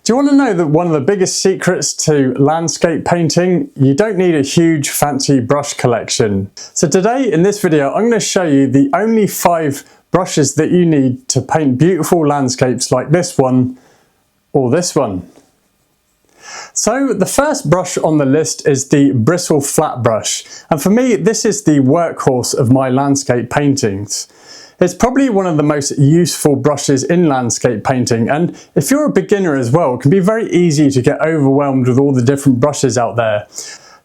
Do you want to know that one of the biggest secrets to landscape painting? You don't need a huge fancy brush collection. So today in this video I'm going to show you the only 5 brushes that you need to paint beautiful landscapes like this one or this one. So the first brush on the list is the Bristle flat brush, and for me this is the workhorse of my landscape paintings. It's probably one of the most useful brushes in landscape painting, and if you're a beginner as well, it can be very easy to get overwhelmed with all the different brushes out there.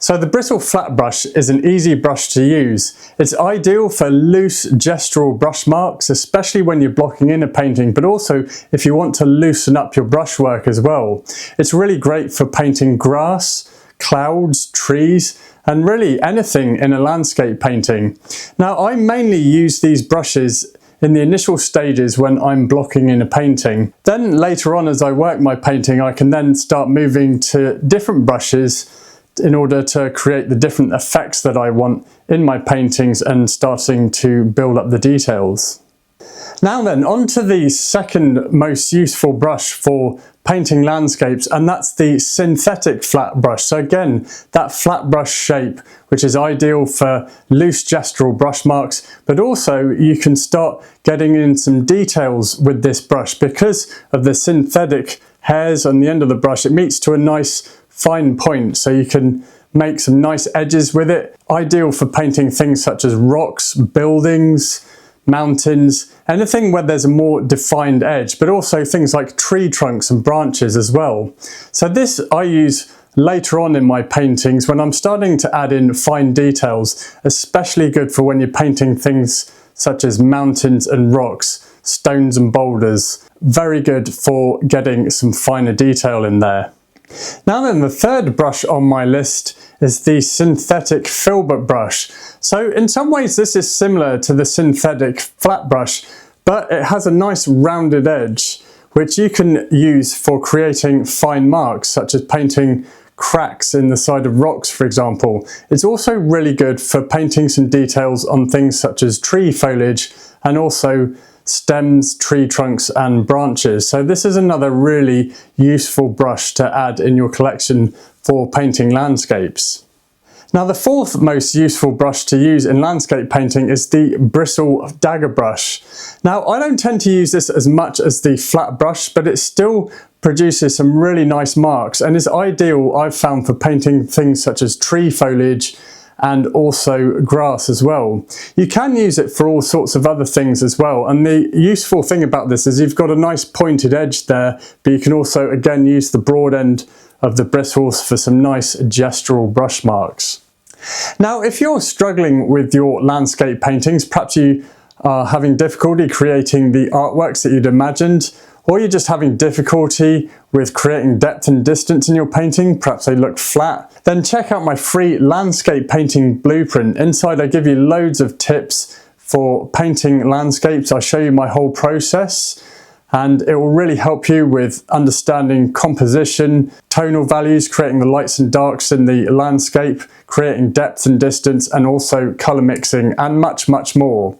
So the Bristle flat brush is an easy brush to use. It's ideal for loose gestural brush marks, especially when you're blocking in a painting, but also if you want to loosen up your brushwork as well. It's really great for painting grass, clouds, trees, and really anything in a landscape painting. Now I mainly use these brushes in the initial stages when I'm blocking in a painting. Then later on as I work my painting I can then start moving to different brushes in order to create the different effects that I want in my paintings and starting to build up the details. Now then, on to the second most useful brush for painting landscapes, and that's the synthetic flat brush. So again, that flat brush shape, which is ideal for loose gestural brush marks, but also you can start getting in some details with this brush because of the synthetic hairs on the end of the brush. It meets to a nice fine point, so you can make some nice edges with it. Ideal for painting things such as rocks, buildings, mountains, anything where there's a more defined edge, but also things like tree trunks and branches as well. So this I use later on in my paintings when I'm starting to add in fine details, especially good for when you're painting things such as mountains and rocks, stones and boulders. Very good for getting some finer detail in there. Now then, the third brush on my list is the synthetic Filbert brush. So in some ways this is similar to the synthetic flat brush, but it has a nice rounded edge which you can use for creating fine marks, such as painting cracks in the side of rocks, for example. It's also really good for painting some details on things such as tree foliage and also stems, tree trunks and branches. So this is another really useful brush to add in your collection for painting landscapes. Now the fourth most useful brush to use in landscape painting is the Bristle Dagger brush. Now I don't tend to use this as much as the flat brush, but it still produces some really nice marks and is ideal, I've found, for painting things such as tree foliage and also grass as well. You can use it for all sorts of other things as well, and the useful thing about this is you've got a nice pointed edge there, but you can also again use the broad end of the bristles for some nice gestural brush marks. Now if you're struggling with your landscape paintings, perhaps you are having difficulty creating the artworks that you'd imagined, or you're just having difficulty with creating depth and distance in your painting, perhaps they look flat, then check out my free landscape painting blueprint. Inside I give you loads of tips for painting landscapes. I show you my whole process and it will really help you with understanding composition, tonal values, creating the lights and darks in the landscape, creating depth and distance, and also colour mixing and much more.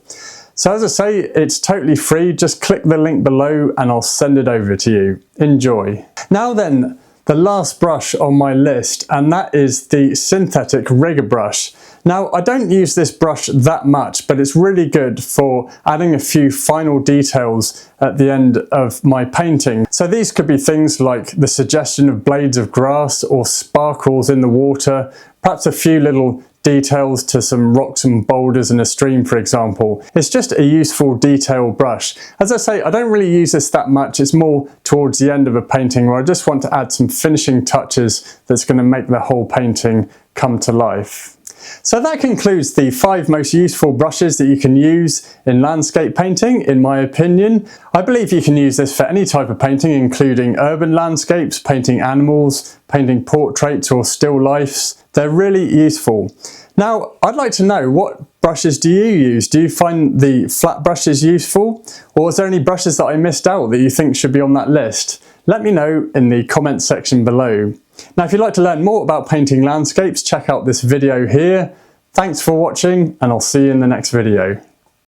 So as I say, it's totally free. Just click the link below and I'll send it over to you. Enjoy. Now then, the last brush on my list, and that is the synthetic rigger brush. Now I don't use this brush that much, but it's really good for adding a few final details at the end of my painting. So these could be things like the suggestion of blades of grass or sparkles in the water, perhaps a few little details to some rocks and boulders in a stream, for example. It's just a useful detail brush. As I say, I don't really use this that much. It's more towards the end of a painting where I just want to add some finishing touches that's going to make the whole painting come to life. So that concludes the 5 most useful brushes that you can use in landscape painting, in my opinion. I believe you can use this for any type of painting, including urban landscapes, painting animals, painting portraits or still lifes. They're really useful. Now, I'd like to know, what brushes do you use? Do you find the flat brushes useful? Or is there any brushes that I missed out that you think should be on that list? Let me know in the comments section below. Now if you'd like to learn more about painting landscapes, check out this video here. Thanks for watching and I'll see you in the next video.